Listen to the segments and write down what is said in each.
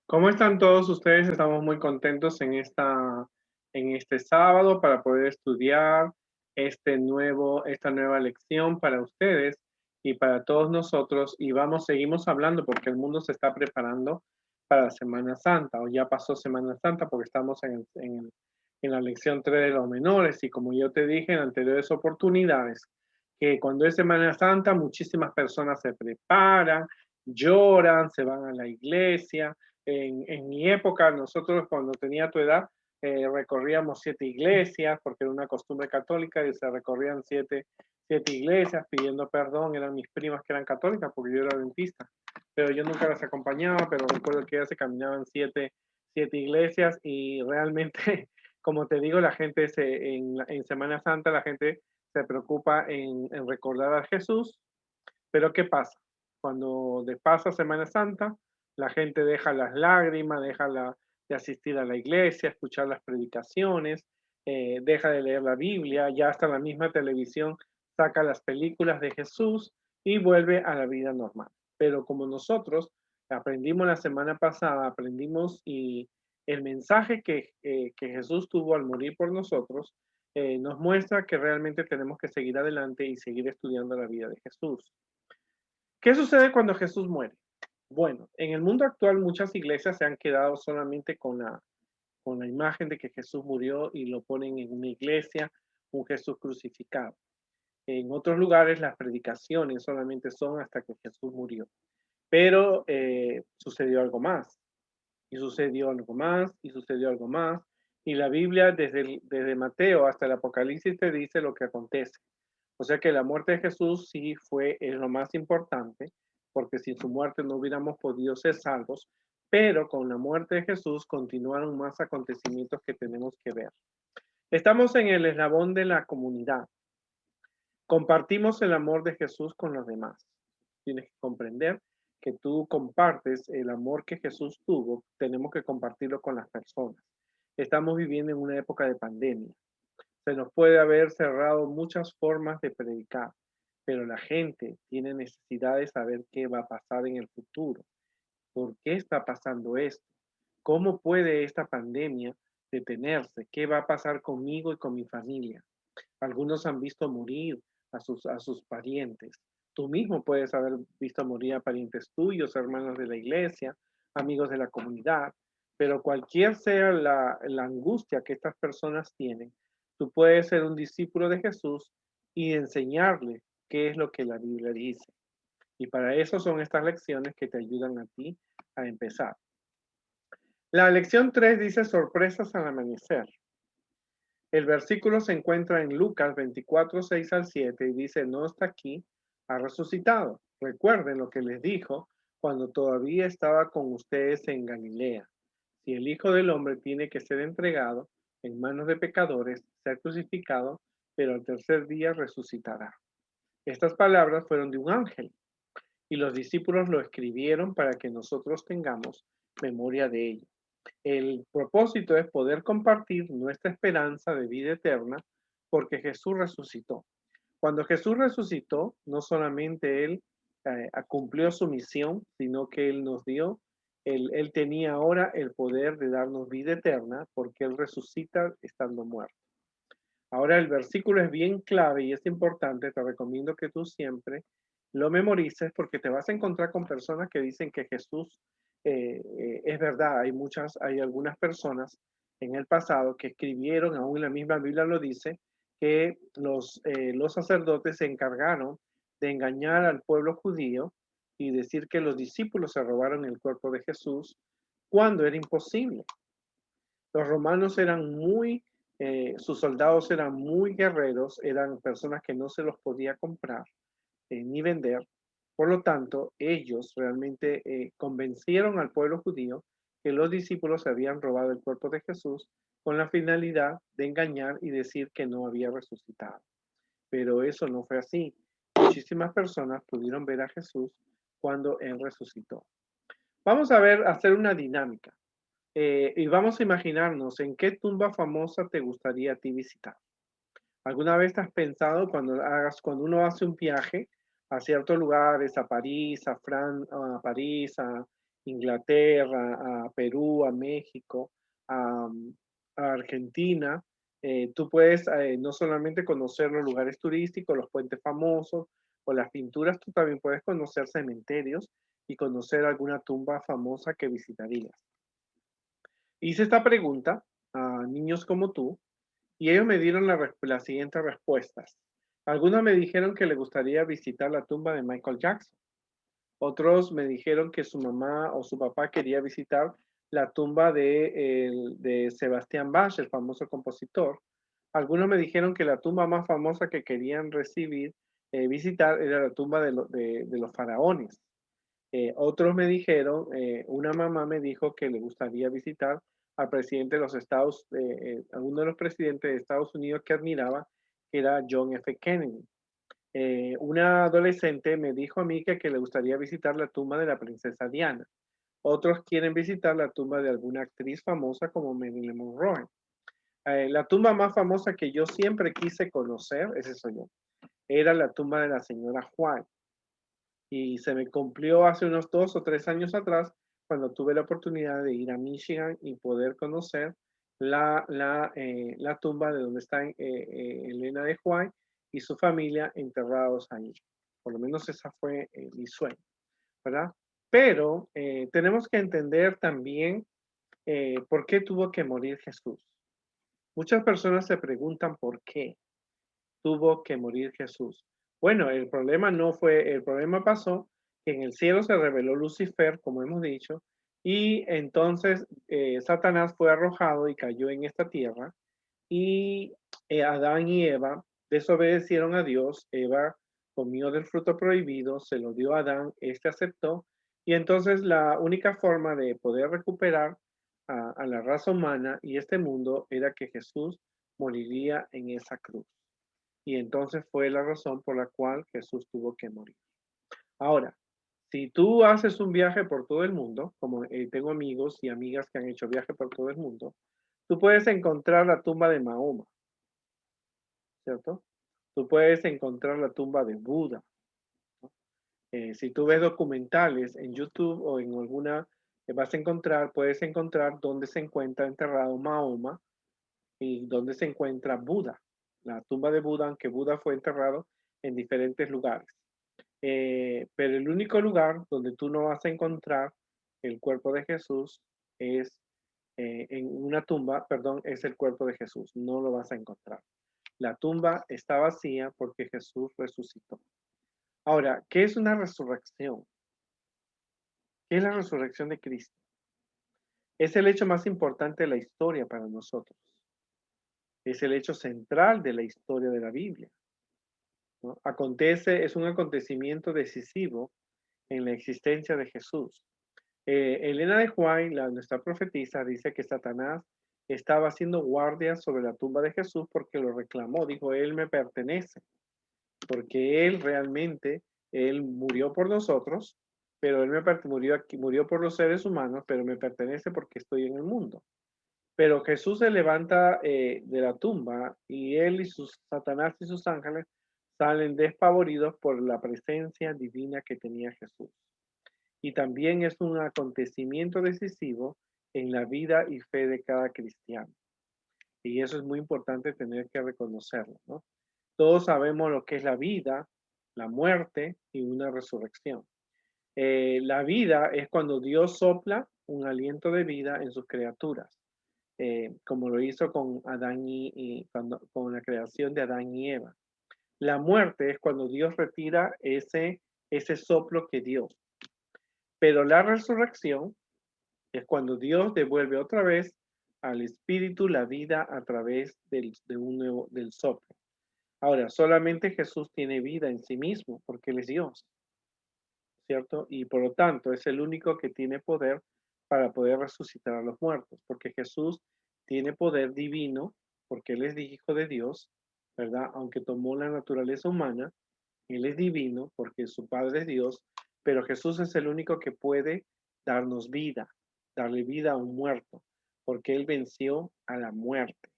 ¿Cómo están todos ustedes? Estamos muy contentos en este sábado para poder estudiar esta nueva lección para ustedes y para todos nosotros. Y seguimos hablando porque el mundo se está preparando para Semana Santa, o ya pasó Semana Santa porque estamos en la lección 3 de los menores. Y como yo te dije en anteriores oportunidades, que cuando es Semana Santa muchísimas personas se preparan, lloran, se van a la iglesia. En mi época, nosotros cuando tenía tu edad, recorríamos 7 iglesias, porque era una costumbre católica y se recorrían siete iglesias pidiendo perdón. Eran mis primas que eran católicas, porque yo era adventista, pero yo nunca las acompañaba, pero recuerdo que ellas se caminaban siete iglesias y realmente, como te digo, en Semana Santa la gente se preocupa en recordar a Jesús. Pero ¿qué pasa? Cuando pasa Semana Santa, la gente deja las lágrimas, de asistir a la iglesia, escuchar las predicaciones, deja de leer la Biblia, ya hasta la misma televisión saca las películas de Jesús y vuelve a la vida normal. Pero como nosotros aprendimos la semana pasada, aprendimos y el mensaje que Jesús tuvo al morir por nosotros, nos muestra que realmente tenemos que seguir adelante y seguir estudiando la vida de Jesús. ¿Qué sucede cuando Jesús muere? Bueno, en el mundo actual muchas iglesias se han quedado solamente con la imagen de que Jesús murió y lo ponen en una iglesia, un Jesús crucificado. En otros lugares las predicaciones solamente son hasta que Jesús murió. Pero sucedió algo más, y sucedió algo más, y sucedió algo más. Y la Biblia, desde Mateo hasta el Apocalipsis, te dice lo que acontece. O sea que la muerte de Jesús es lo más importante, porque sin su muerte no hubiéramos podido ser salvos, pero con la muerte de Jesús continuaron más acontecimientos que tenemos que ver. Estamos en el eslabón de la comunidad. Compartimos el amor de Jesús con los demás. Tienes que comprender que tú compartes el amor que Jesús tuvo, tenemos que compartirlo con las personas. Estamos viviendo en una época de pandemia. Se nos puede haber cerrado muchas formas de predicar, pero la gente tiene necesidad de saber qué va a pasar en el futuro. ¿Por qué está pasando esto? ¿Cómo puede esta pandemia detenerse? ¿Qué va a pasar conmigo y con mi familia? Algunos han visto morir a sus parientes. Tú mismo puedes haber visto morir a parientes tuyos, hermanos de la iglesia, amigos de la comunidad, pero cualquier sea la angustia que estas personas tienen, tú puedes ser un discípulo de Jesús y enseñarle qué es lo que la Biblia dice. Y para eso son estas lecciones que te ayudan a ti a empezar. La lección 3 dice sorpresas al amanecer. El versículo se encuentra en Lucas 24, 6 al 7 y dice, no está aquí, ha resucitado. Recuerden lo que les dijo cuando todavía estaba con ustedes en Galilea. Si el Hijo del Hombre tiene que ser entregado en manos de pecadores, ser crucificado, pero al tercer día resucitará. Estas palabras fueron de un ángel y los discípulos lo escribieron para que nosotros tengamos memoria de ello. El propósito es poder compartir nuestra esperanza de vida eterna porque Jesús resucitó. Cuando Jesús resucitó, no solamente Él cumplió su misión, sino que Él tenía ahora el poder de darnos vida eterna porque Él resucita estando muerto. Ahora el versículo es bien clave y es importante, te recomiendo que tú siempre lo memorices porque te vas a encontrar con personas que dicen que Jesús es verdad. Hay algunas personas en el pasado que escribieron, aún la misma Biblia lo dice, que los sacerdotes se encargaron de engañar al pueblo judío y decir que los discípulos se robaron el cuerpo de Jesús cuando era imposible. Los romanos sus soldados eran muy guerreros, eran personas que no se los podía comprar ni vender. Por lo tanto, ellos realmente convencieron al pueblo judío que los discípulos se habían robado el cuerpo de Jesús con la finalidad de engañar y decir que no había resucitado. Pero eso no fue así. Muchísimas personas pudieron ver a Jesús cuando Él resucitó. Vamos hacer una dinámica. Y vamos a imaginarnos en qué tumba famosa te gustaría a ti visitar. ¿Alguna vez has pensado cuando uno hace un viaje a ciertos lugares, a París, a París, Inglaterra, a Perú, a México, a, a Argentina. Tú puedes no solamente conocer los lugares turísticos, los puentes famosos o las pinturas, tú también puedes conocer cementerios y conocer alguna tumba famosa que visitarías. Hice esta pregunta a niños como tú y ellos me dieron las siguientes respuestas. Algunos me dijeron que les gustaría visitar la tumba de Michael Jackson. Otros me dijeron que su mamá o su papá quería visitar la tumba de Sebastián Bach, el famoso compositor. Algunos me dijeron que la tumba más famosa que querían visitar, era la tumba de los faraones. Otros me dijeron, una mamá me dijo que le gustaría visitar al presidente de los alguno de los presidentes de Estados Unidos que admiraba, que era John F. Kennedy. Una adolescente me dijo a mí que le gustaría visitar la tumba de la princesa Diana. Otros quieren visitar la tumba de alguna actriz famosa como Marilyn Monroe. La tumba más famosa que yo siempre quise conocer, ese soy yo, era la tumba de la señora White. Y se me cumplió hace unos 2 o 3 años atrás, cuando tuve la oportunidad de ir a Michigan y poder conocer la tumba de donde está Elena de White y su familia enterrados ahí. Por lo menos esa fue mi sueño, ¿verdad? Pero tenemos que entender también por qué tuvo que morir Jesús. Muchas personas se preguntan por qué tuvo que morir Jesús. Bueno, el problema pasó que en el cielo se reveló Lucifer, como hemos dicho, y entonces Satanás fue arrojado y cayó en esta tierra, y Adán y Eva desobedecieron a Dios. Eva comió del fruto prohibido, se lo dio a Adán, este aceptó, y entonces la única forma de poder recuperar a la raza humana y este mundo era que Jesús moriría en esa cruz. Y entonces fue la razón por la cual Jesús tuvo que morir. Ahora, si tú haces un viaje por todo el mundo, como tengo amigos y amigas que han hecho viaje por todo el mundo, tú puedes encontrar la tumba de Mahoma, ¿cierto? Tú puedes encontrar la tumba de Buda. Si tú ves documentales en YouTube o en alguna, puedes encontrar dónde se encuentra enterrado Mahoma y dónde se encuentra Buda, la tumba de Buda, aunque Buda fue enterrado en diferentes lugares. Pero el único lugar donde tú no vas a encontrar el cuerpo de Jesús es en una tumba, perdón, es el cuerpo de Jesús, no lo vas a encontrar. La tumba está vacía porque Jesús resucitó. Ahora, ¿qué es una resurrección? ¿Qué es la resurrección de Cristo? Es el hecho más importante de la historia para nosotros. Es el hecho central de la historia de la Biblia, ¿no? Es un acontecimiento decisivo en la existencia de Jesús. Elena de White, nuestra profetisa, dice que Satanás estaba haciendo guardia sobre la tumba de Jesús porque lo reclamó. Dijo, él me pertenece, porque él murió por nosotros, pero murió por los seres humanos, pero me pertenece porque estoy en el mundo. Pero Jesús se levanta de la tumba y él y Satanás y sus ángeles salen despavoridos por la presencia divina que tenía Jesús. Y también es un acontecimiento decisivo en la vida y fe de cada cristiano. Y eso es muy importante tener que reconocerlo, ¿no? Todos sabemos lo que es la vida, la muerte y una resurrección. La vida es cuando Dios sopla un aliento de vida en sus criaturas, como lo hizo con con la creación de Adán y Eva. La muerte es cuando Dios retira ese soplo que dio. Pero la resurrección es cuando Dios devuelve otra vez al espíritu la vida a través del soplo. Ahora, solamente Jesús tiene vida en sí mismo porque Él es Dios, ¿cierto? Y por lo tanto es el único que tiene poder para poder resucitar a los muertos, porque Jesús tiene poder divino, porque Él es hijo de Dios, ¿verdad? Aunque tomó la naturaleza humana, Él es divino porque su Padre es Dios, pero Jesús es el único que puede darnos vida, darle vida a un muerto, porque Él venció a la muerte.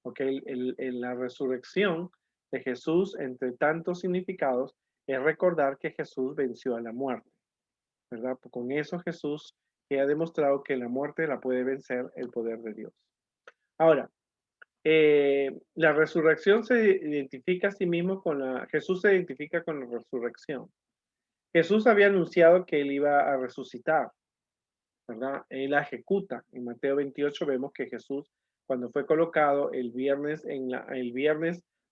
Porque la resurrección de Jesús, entre tantos significados, es recordar que Jesús venció a la muerte. ¿verdad? Con eso Jesús que ha demostrado que la muerte la puede vencer el poder de Dios. Ahora, la resurrección se identifica a sí mismo Jesús se identifica con la resurrección. Jesús había anunciado que él iba a resucitar, ¿verdad? Él la ejecuta. En Mateo 28 vemos que Jesús, cuando fue colocado el viernes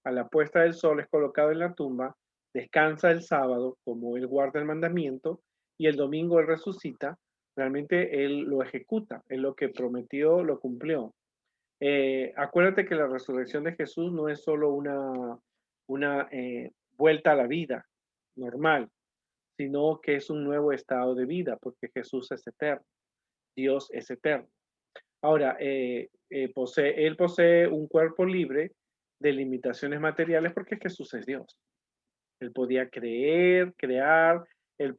a la puesta del sol, es colocado en la tumba, descansa el sábado, como él guarda el mandamiento, y el domingo él resucita. Realmente él lo ejecuta, él lo que prometió lo cumplió. Acuérdate que la resurrección de Jesús no es solo una vuelta a la vida normal, sino que es un nuevo estado de vida, porque Jesús es eterno, Dios es eterno. Ahora, él posee un cuerpo libre de limitaciones materiales porque Jesús es Dios. Él podía crear, él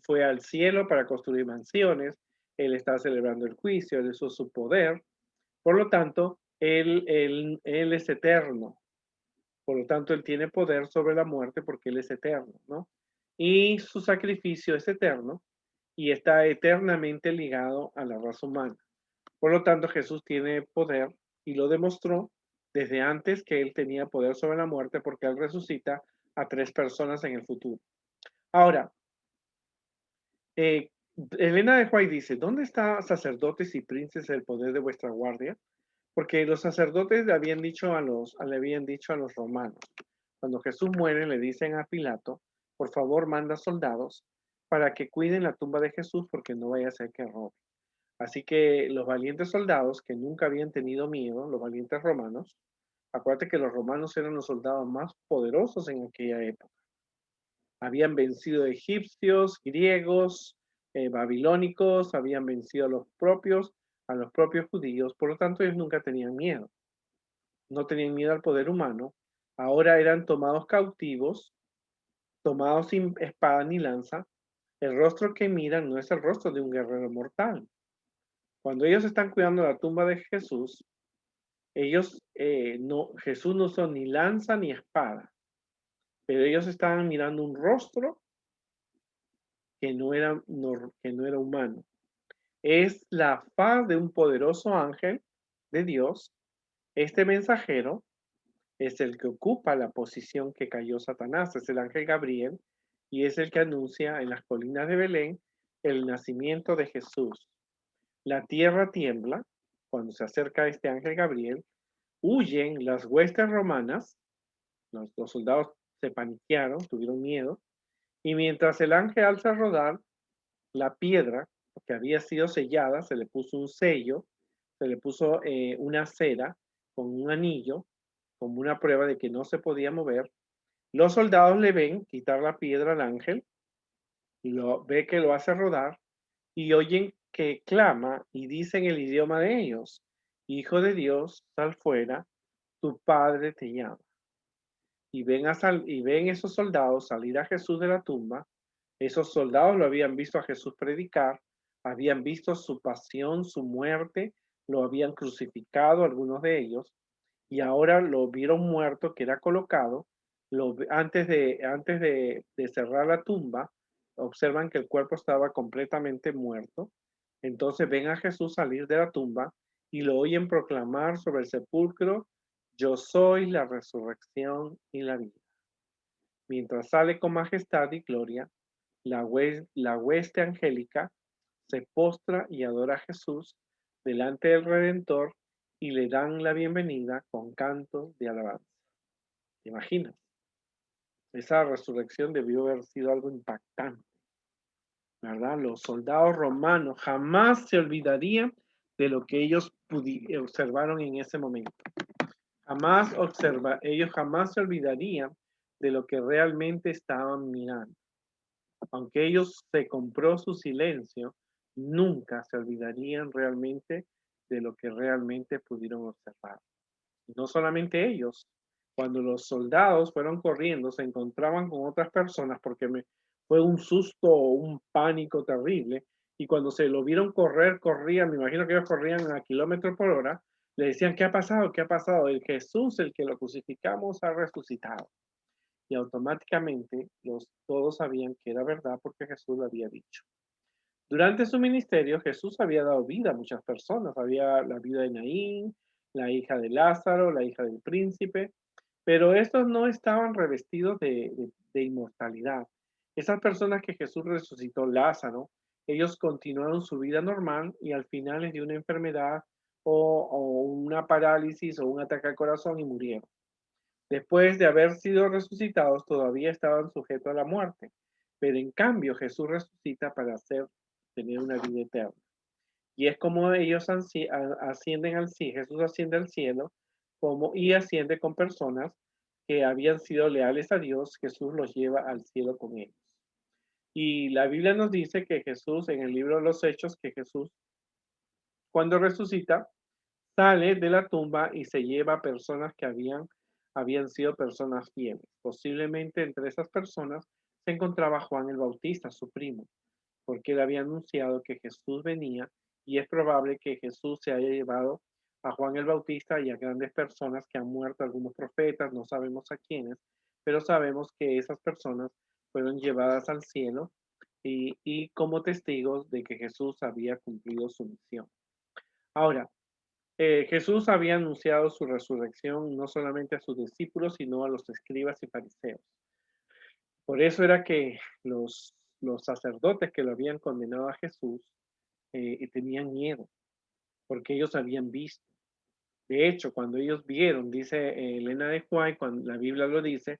fue al cielo para construir mansiones, él está celebrando el juicio, eso es su poder. Por lo tanto, él es eterno. Por lo tanto, él tiene poder sobre la muerte porque él es eterno, ¿no? Y su sacrificio es eterno y está eternamente ligado a la raza humana. Por lo tanto, Jesús tiene poder y lo demostró desde antes que él tenía poder sobre la muerte porque él resucita a 3 personas en el futuro. Ahora, eh, Elena de White dice, ¿dónde está sacerdotes y príncipes el poder de vuestra guardia? Porque los sacerdotes le habían dicho a los romanos, cuando Jesús muere, le dicen a Pilato, por favor, manda soldados para que cuiden la tumba de Jesús porque no vaya a ser que robe. Así que los valientes soldados que nunca habían tenido miedo, los valientes romanos, acuérdate que los romanos eran los soldados más poderosos en aquella época. Habían vencido egipcios, griegos, babilónicos, habían vencido a los propios judíos, por lo tanto ellos nunca tenían miedo. No tenían miedo al poder humano, ahora eran tomados cautivos, tomados sin espada ni lanza. El rostro que miran no es el rostro de un guerrero mortal. Cuando ellos están cuidando la tumba de Jesús, Jesús no usó ni lanza ni espada, pero ellos estaban mirando un rostro que no era humano. Es la faz de un poderoso ángel de Dios. Este mensajero es el que ocupa la posición que cayó Satanás, es el ángel Gabriel, y es el que anuncia en las colinas de Belén el nacimiento de Jesús. La tierra tiembla cuando se acerca este ángel Gabriel, huyen las huestes romanas, los soldados se paniquearon, tuvieron miedo, y mientras el ángel alza a rodar, la piedra que había sido sellada, se le puso un sello, se le puso una cera con un anillo, como una prueba de que no se podía mover. Los soldados le ven quitar la piedra al ángel, y ve que lo hace rodar, y oyen que clama y dice en el idioma de ellos, Hijo de Dios, sal fuera, tu padre te llama. Y ven esos soldados salir a Jesús de la tumba. Esos soldados lo habían visto a Jesús predicar, habían visto su pasión, su muerte, lo habían crucificado algunos de ellos, y ahora lo vieron muerto, que era colocado. Antes de cerrar la tumba, observan que el cuerpo estaba completamente muerto. Entonces ven a Jesús salir de la tumba y lo oyen proclamar sobre el sepulcro, yo soy la resurrección y la vida. Mientras sale con majestad y gloria, la hueste angélica se postra y adora a Jesús delante del Redentor y le dan la bienvenida con cantos de alabanza. ¿Te imaginas? Esa resurrección debió haber sido algo impactante, ¿verdad? Los soldados romanos jamás se olvidarían de lo que ellos observaron en ese momento. Ellos jamás se olvidarían de lo que realmente estaban mirando. Aunque ellos se compró su silencio, nunca se olvidarían realmente de lo que realmente pudieron observar. Y no solamente ellos, cuando los soldados fueron corriendo, se encontraban con otras personas porque fue un susto o un pánico terrible. Y cuando se lo vieron correr, corrían, me imagino que ellos corrían a kilómetros por hora, le decían, ¿qué ha pasado? ¿Qué ha pasado? El Jesús, el que lo crucificamos, ha resucitado. y automáticamente todos sabían que era verdad porque Jesús lo había dicho. Durante su ministerio, Jesús había dado vida a muchas personas. Había la vida de Naín, la hija de Lázaro, la hija del príncipe, pero estos no estaban revestidos de inmortalidad. Esas personas que Jesús resucitó, Lázaro, ellos continuaron su vida normal y al final les dio una enfermedad o una parálisis o un ataque al corazón y murieron. Después de haber sido resucitados, todavía estaban sujetos a la muerte. Pero en cambio, Jesús resucita para tener una vida eterna. Y es como ellos ascienden al cielo, Jesús asciende al cielo y asciende con personas que habían sido leales a Dios, Jesús los lleva al cielo con ellos. Y la Biblia nos dice que Jesús, en el libro de los Hechos, que Jesús, cuando resucita, sale de la tumba y se lleva a personas que habían sido personas fieles. Posiblemente entre esas personas se encontraba Juan el Bautista, su primo, porque él había anunciado que Jesús venía y es probable que Jesús se haya llevado a Juan el Bautista y a grandes personas que han muerto, algunos profetas, no sabemos a quiénes, pero sabemos que esas personas fueron llevadas al cielo y como testigos de que Jesús había cumplido su misión. Ahora, Jesús había anunciado su resurrección no solamente a sus discípulos, sino a los escribas y fariseos. Por eso era que los sacerdotes que lo habían condenado a Jesús tenían miedo, porque ellos habían visto. De hecho, cuando ellos vieron, dice Elena de White, cuando la Biblia lo dice,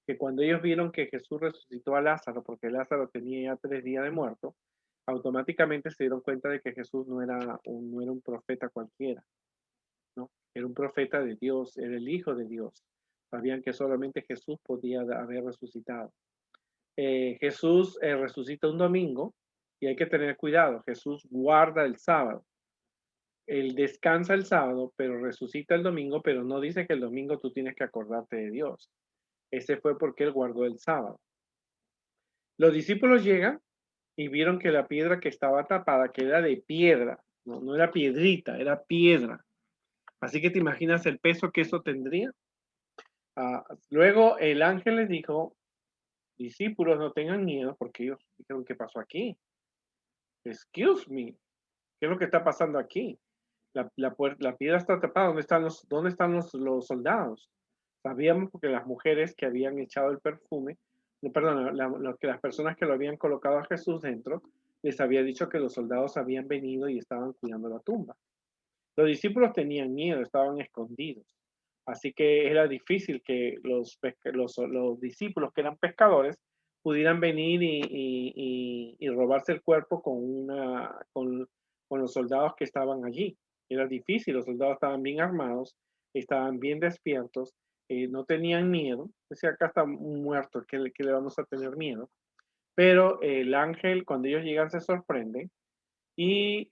que cuando ellos vieron que Jesús resucitó a Lázaro, porque Lázaro tenía ya 3 días de muerto, automáticamente se dieron cuenta de que Jesús no era un profeta cualquiera, ¿no? Era un profeta de Dios, era el Hijo de Dios. Sabían que solamente Jesús podía haber resucitado. Jesús resucita un domingo y hay que tener cuidado. Jesús guarda el sábado. Él descansa el sábado, pero resucita el domingo, pero no dice que el domingo tú tienes que acordarte de Dios. Ese fue porque él guardó el sábado. Los discípulos llegan y vieron que la piedra que estaba tapada, que era de piedra, no era piedrita, era piedra. Así que te imaginas el peso que eso tendría. Luego el ángel les dijo, discípulos, no tengan miedo, porque ellos dijeron, ¿qué pasó aquí? Excuse me, ¿qué es lo que está pasando aquí? La piedra está tapada, ¿dónde están los soldados? Sabíamos porque las mujeres que habían echado el perfume, no, perdón, que las personas que lo habían colocado a Jesús dentro, les había dicho que los soldados habían venido y estaban cuidando la tumba. Los discípulos tenían miedo, estaban escondidos. Así que era difícil que los discípulos que eran pescadores pudieran venir y robarse el cuerpo con los soldados que estaban allí. Era difícil, los soldados estaban bien armados, estaban bien despiertos, no tenían miedo. Decía, acá está un muerto, ¿qué le vamos a tener miedo? Pero el ángel, cuando ellos llegan, se sorprende y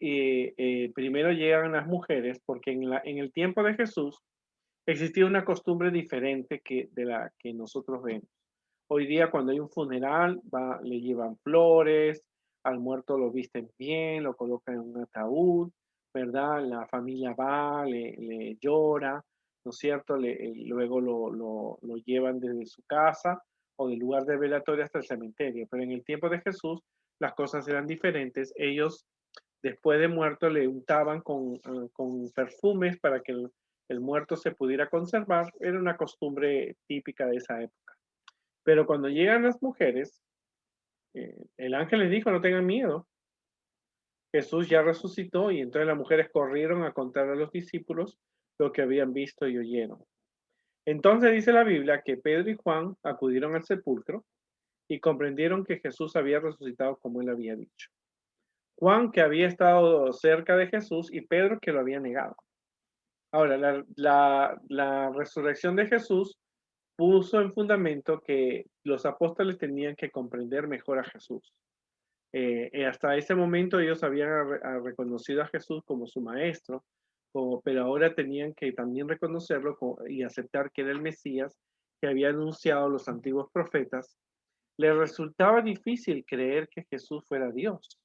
primero llegan las mujeres, porque en el tiempo de Jesús existía una costumbre diferente de la que nosotros vemos. Hoy día cuando hay un funeral, le llevan flores, al muerto lo visten bien, lo colocan en un ataúd, ¿verdad? La familia va, le llora, ¿no es cierto? Luego lo llevan desde su casa o del lugar de velatorio hasta el cementerio. Pero en el tiempo de Jesús las cosas eran diferentes. Ellos después de muerto le untaban con perfumes para que el muerto se pudiera conservar. Era una costumbre típica de esa época. Pero cuando llegan las mujeres, el ángel les dijo, no tengan miedo. Jesús ya resucitó y entonces las mujeres corrieron a contar a los discípulos lo que habían visto y oyeron. Entonces dice la Biblia que Pedro y Juan acudieron al sepulcro y comprendieron que Jesús había resucitado como él había dicho. Juan, que había estado cerca de Jesús, y Pedro, que lo había negado. Ahora, la resurrección de Jesús puso en fundamento que los apóstoles tenían que comprender mejor a Jesús. Hasta ese momento ellos habían reconocido a Jesús como su maestro, pero ahora tenían que también reconocerlo y aceptar que era el Mesías que había anunciado los antiguos profetas. Les resultaba difícil creer que Jesús fuera Dios,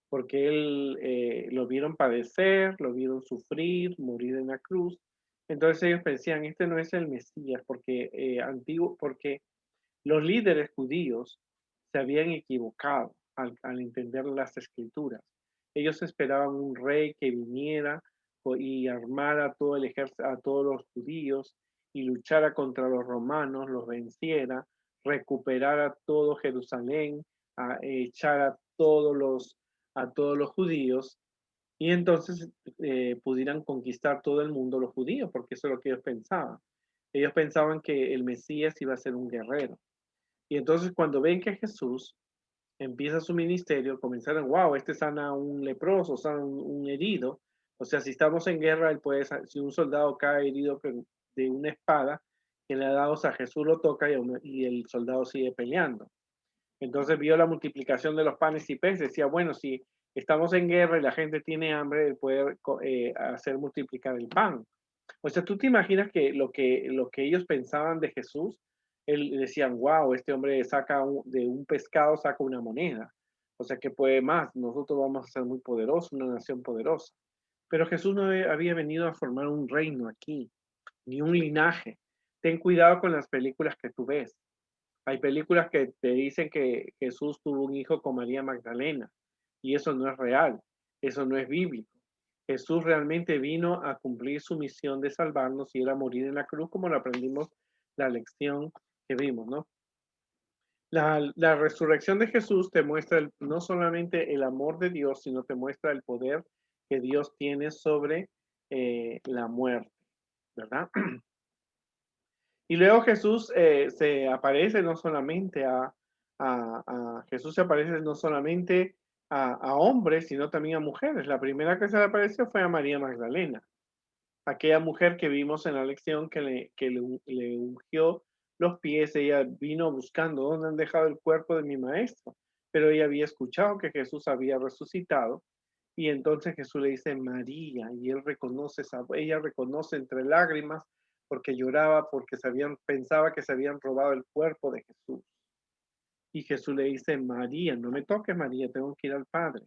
porque lo vieron padecer, lo vieron sufrir, morir en la cruz. Entonces ellos pensaban, este no es el Mesías, porque Los líderes judíos se habían equivocado al entender las escrituras. Ellos esperaban un rey que viniera y armara todo el ejército, a todos los judíos y luchara contra los romanos, los venciera, recuperara todo Jerusalén, echara a todos los judíos y entonces pudieran conquistar todo el mundo los judíos, porque eso es lo que ellos pensaban. Ellos pensaban que el Mesías iba a ser un guerrero. Y entonces cuando ven que Jesús empieza su ministerio, comenzaron, wow, este sana a un leproso, sana un herido. O sea, si estamos en guerra, él puede, si un soldado cae herido de una espada que le ha dado, o sea, Jesús lo toca y el soldado sigue peleando. Entonces vio la multiplicación de los panes y peces. Decía, bueno, si estamos en guerra y la gente tiene hambre, él puede hacer multiplicar el pan. O sea, tú te imaginas que lo que ellos pensaban de Jesús, él decían, wow, este hombre de un pescado saca una moneda. O sea, que puede más, nosotros vamos a ser muy poderosos, una nación poderosa. Pero Jesús no había venido a formar un reino aquí, ni un linaje. Ten cuidado con las películas que tú ves. Hay películas que te dicen que Jesús tuvo un hijo con María Magdalena y eso no es real, eso no es bíblico. Jesús realmente vino a cumplir su misión de salvarnos y era morir en la cruz, como lo aprendimos la lección que vimos, ¿no? La resurrección de Jesús te muestra no solamente el amor de Dios, sino te muestra el poder que Dios tiene sobre la muerte, ¿verdad? Y luego Jesús se aparece no solamente Jesús se aparece no solamente a hombres, sino también a mujeres. La primera que se le apareció fue a María Magdalena, aquella mujer que vimos en la lección que le ungió los pies. Ella vino buscando dónde han dejado el cuerpo de mi maestro, pero ella había escuchado que Jesús había resucitado y entonces Jesús le dice María y ella reconoce entre lágrimas porque lloraba porque pensaba que se habían robado el cuerpo de Jesús. Y Jesús le dice María, no me toques María, tengo que ir al Padre,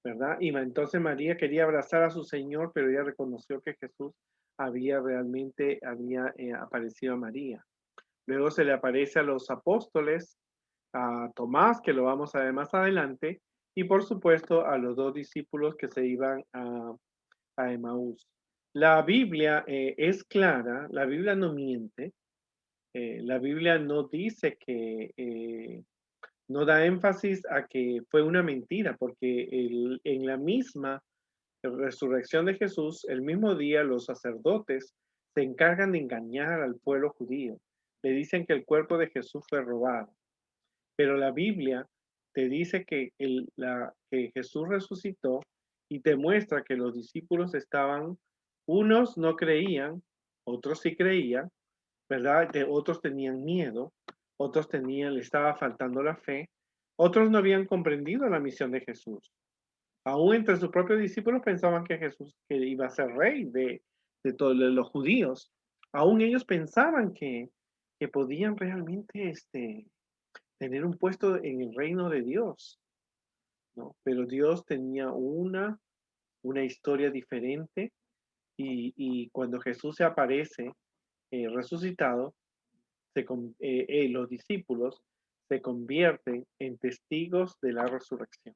¿verdad? Y entonces María quería abrazar a su Señor, pero ella reconoció que Jesús había aparecido a María. Luego se le aparece a los apóstoles, a Tomás, que lo vamos a ver más adelante, y por supuesto a los dos discípulos que se iban a Emaús. La Biblia es clara, la Biblia no miente, la Biblia no dice no da énfasis a que fue una mentira, porque en la misma resurrección de Jesús, el mismo día los sacerdotes se encargan de engañar al pueblo judío. Le dicen que el cuerpo de Jesús fue robado, pero la Biblia te dice que Jesús resucitó y te muestra que los discípulos unos no creían, otros sí creían, ¿verdad? Otros tenían miedo, le estaba faltando la fe, otros no habían comprendido la misión de Jesús. Aún entre sus propios discípulos pensaban que Jesús que iba a ser rey de todos los judíos. Aún ellos pensaban que podían realmente tener un puesto en el reino de Dios, ¿no? Pero Dios tenía una historia diferente y cuando Jesús se aparece resucitado, los discípulos se convierten en testigos de la resurrección.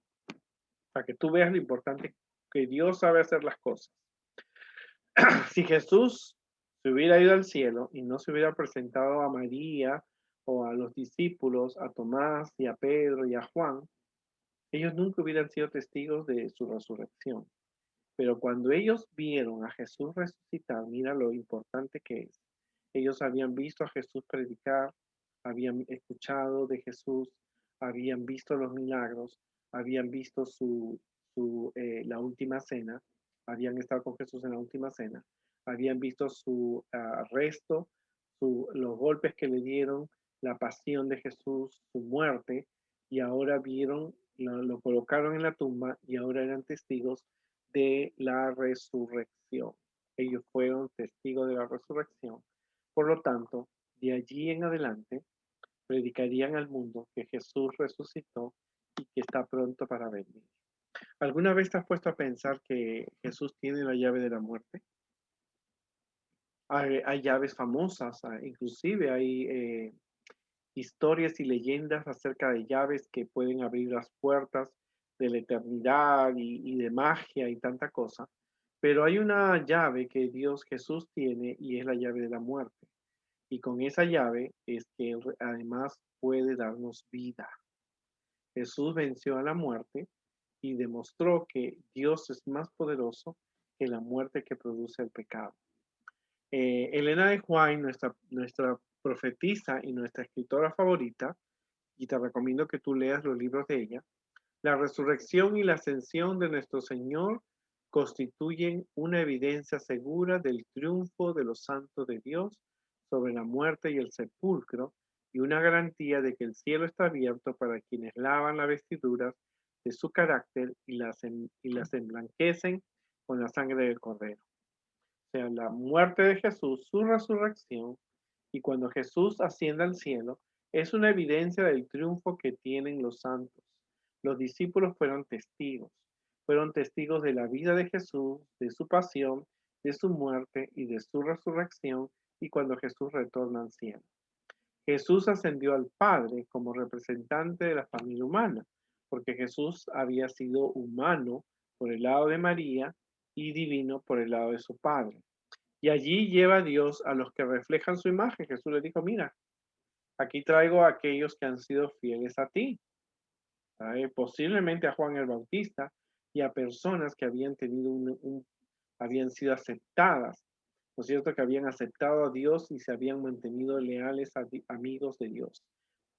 Para que tú veas lo importante que Dios sabe hacer las cosas. Si Jesús se hubiera ido al cielo y no se hubiera presentado a María o a los discípulos, a Tomás y a Pedro y a Juan, ellos nunca hubieran sido testigos de su resurrección. Pero cuando ellos vieron a Jesús resucitar, mira lo importante que es. Ellos habían visto a Jesús predicar, habían escuchado de Jesús, habían visto los milagros, habían visto la última cena, habían estado con Jesús en la última cena, habían visto su arresto, los golpes que le dieron, la pasión de Jesús, su muerte, y ahora lo colocaron en la tumba y ahora eran testigos de la resurrección. Ellos fueron testigos de la resurrección. Por lo tanto, de allí en adelante, predicarían al mundo que Jesús resucitó y que está pronto para venir. ¿Alguna vez te has puesto a pensar que Jesús tiene la llave de la muerte? Hay llaves famosas, inclusive hay historias y leyendas acerca de llaves que pueden abrir las puertas de la eternidad y de magia y tanta cosa. Pero hay una llave que Dios Jesús tiene y es la llave de la muerte. Y con esa llave es que Él además puede darnos vida. Jesús venció a la muerte y demostró que Dios es más poderoso que la muerte que produce el pecado. Elena de White, nuestra profetisa y nuestra escritora favorita, y te recomiendo que tú leas los libros de ella, la resurrección y la ascensión de nuestro Señor constituyen una evidencia segura del triunfo de los santos de Dios sobre la muerte y el sepulcro, y una garantía de que el cielo está abierto para quienes lavan las vestiduras de su carácter y las emblanquecen con la sangre del Cordero. O sea, la muerte de Jesús, su resurrección, y cuando Jesús asciende al cielo, es una evidencia del triunfo que tienen los santos. Los discípulos fueron testigos de la vida de Jesús, de su pasión, de su muerte y de su resurrección, y cuando Jesús retorna al cielo. Jesús ascendió al Padre como representante de la familia humana, porque Jesús había sido humano por el lado de María y divino por el lado de su Padre. Y allí lleva a Dios a los que reflejan su imagen. Jesús le dijo, mira, aquí traigo a aquellos que han sido fieles a ti, posiblemente a Juan el Bautista y a personas que habían tenido habían sido aceptadas, ¿no es cierto? Que habían aceptado a Dios y se habían mantenido leales amigos de Dios.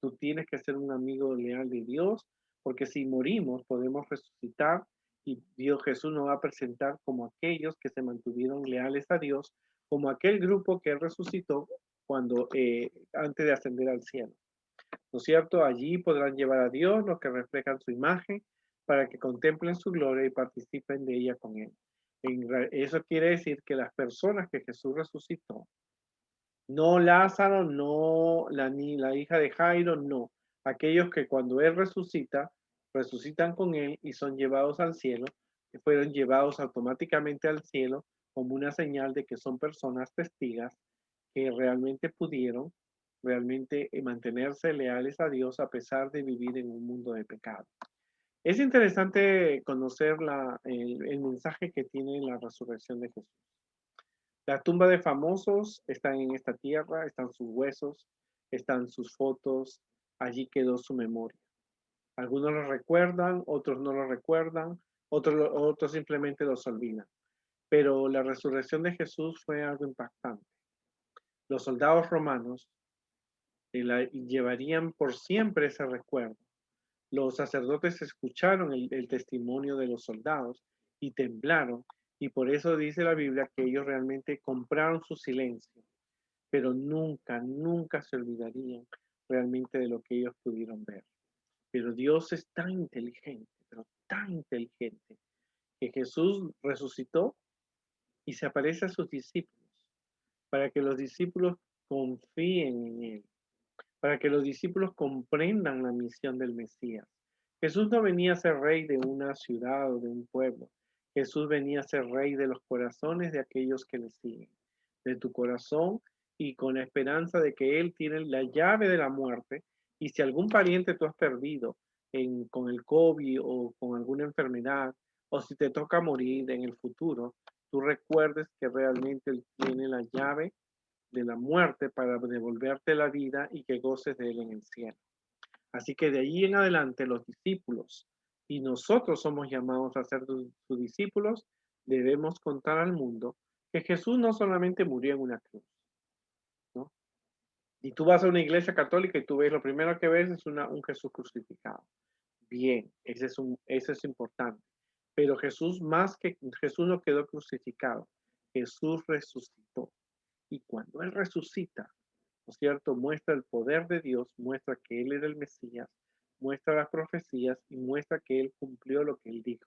Tú tienes que ser un amigo leal de Dios, porque si morimos podemos resucitar y Dios Jesús nos va a presentar como aquellos que se mantuvieron leales a Dios, como aquel grupo que resucitó cuando antes de ascender al cielo. ¿No es cierto? Allí podrán llevar a Dios los que reflejan su imagen para que contemplen su gloria y participen de ella con Él. Eso quiere decir que las personas que Jesús resucitó, no Lázaro, no ni la hija de Jairo, no. Aquellos que cuando Él resucita, resucitan con Él y son llevados al cielo, que fueron llevados automáticamente al cielo como una señal de que son personas testigas que realmente pudieron realmente mantenerse leales a Dios a pesar de vivir en un mundo de pecado. Es interesante conocer el mensaje que tiene la resurrección de Jesús. La tumba de famosos están en esta tierra, están sus huesos, están sus fotos, allí quedó su memoria. Algunos lo recuerdan, otros no lo recuerdan, otros simplemente los olvidan. Pero la resurrección de Jesús fue algo impactante. Los soldados romanos llevarían por siempre ese recuerdo. Los sacerdotes escucharon el testimonio de los soldados y temblaron, y por eso dice la Biblia que ellos realmente compraron su silencio, pero nunca, nunca se olvidarían realmente de lo que ellos pudieron ver. Pero Dios es tan inteligente, pero tan inteligente, que Jesús resucitó y se aparece a sus discípulos, para que los discípulos confíen en Él, para que los discípulos comprendan la misión del Mesías. Jesús no venía a ser rey de una ciudad o de un pueblo. Jesús venía a ser rey de los corazones de aquellos que le siguen, de tu corazón y con la esperanza de que Él tiene la llave de la muerte. Y si algún pariente tú has perdido con el COVID o con alguna enfermedad, o si te toca morir en el futuro, tú recuerdes que realmente Él tiene la llave de la muerte para devolverte la vida y que goces de él en el cielo. Así que de ahí en adelante los discípulos y nosotros somos llamados a ser sus discípulos, debemos contar al mundo que Jesús no solamente murió en una cruz, ¿no? Y tú vas a una iglesia católica y tú ves, lo primero que ves es un Jesús crucificado. Bien, ese es importante. Pero Jesús no quedó crucificado, Jesús resucitó. Y cuando Él resucita, ¿no es cierto? Muestra el poder de Dios, muestra que Él era el Mesías, muestra las profecías y muestra que Él cumplió lo que Él dijo,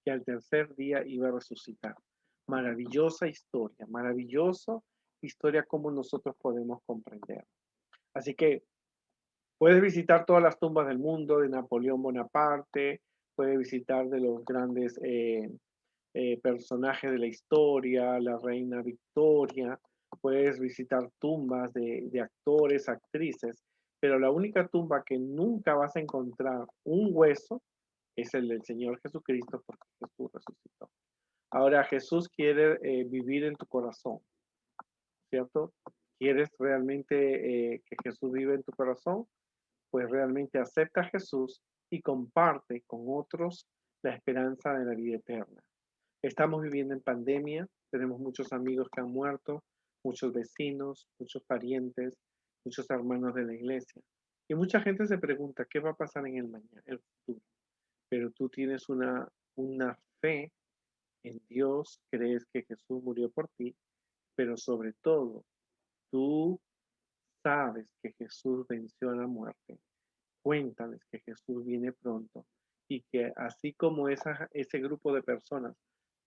que al tercer día iba a resucitar. Maravillosa historia como nosotros podemos comprender. Así que puedes visitar todas las tumbas del mundo de Napoleón Bonaparte, puedes visitar de los grandes personajes de la historia, la reina Victoria, puedes visitar tumbas de actores, actrices, pero la única tumba que nunca vas a encontrar un hueso es el del Señor Jesucristo, porque Jesús resucitó. Ahora Jesús quiere vivir en tu corazón, ¿cierto? ¿Quieres realmente que Jesús vive en tu corazón? Pues realmente acepta a Jesús y comparte con otros la esperanza de la vida eterna. Estamos viviendo en pandemia, tenemos muchos amigos que han muerto, muchos vecinos, muchos parientes, muchos hermanos de la iglesia. Y mucha gente se pregunta, ¿qué va a pasar en el mañana, el futuro? Pero tú tienes una fe en Dios, crees que Jesús murió por ti, pero sobre todo, tú sabes que Jesús venció a la muerte. Cuéntales que Jesús viene pronto y que así como ese grupo de personas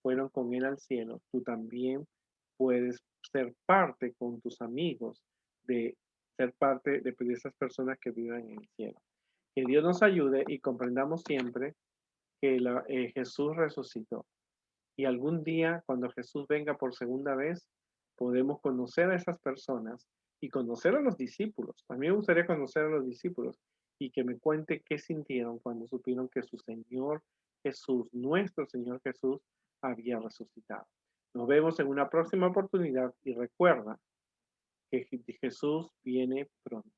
fueron con Él al cielo, tú también puedes ser parte con tus amigos de ser parte de esas personas que viven en el cielo. Que Dios nos ayude y comprendamos siempre que Jesús resucitó. Y algún día, cuando Jesús venga por segunda vez, podemos conocer a esas personas y conocer a los discípulos. A mí me gustaría conocer a los discípulos y que me cuente qué sintieron cuando supieron que su Señor Jesús, nuestro Señor Jesús, había resucitado. Nos vemos en una próxima oportunidad y recuerda que Jesús viene pronto.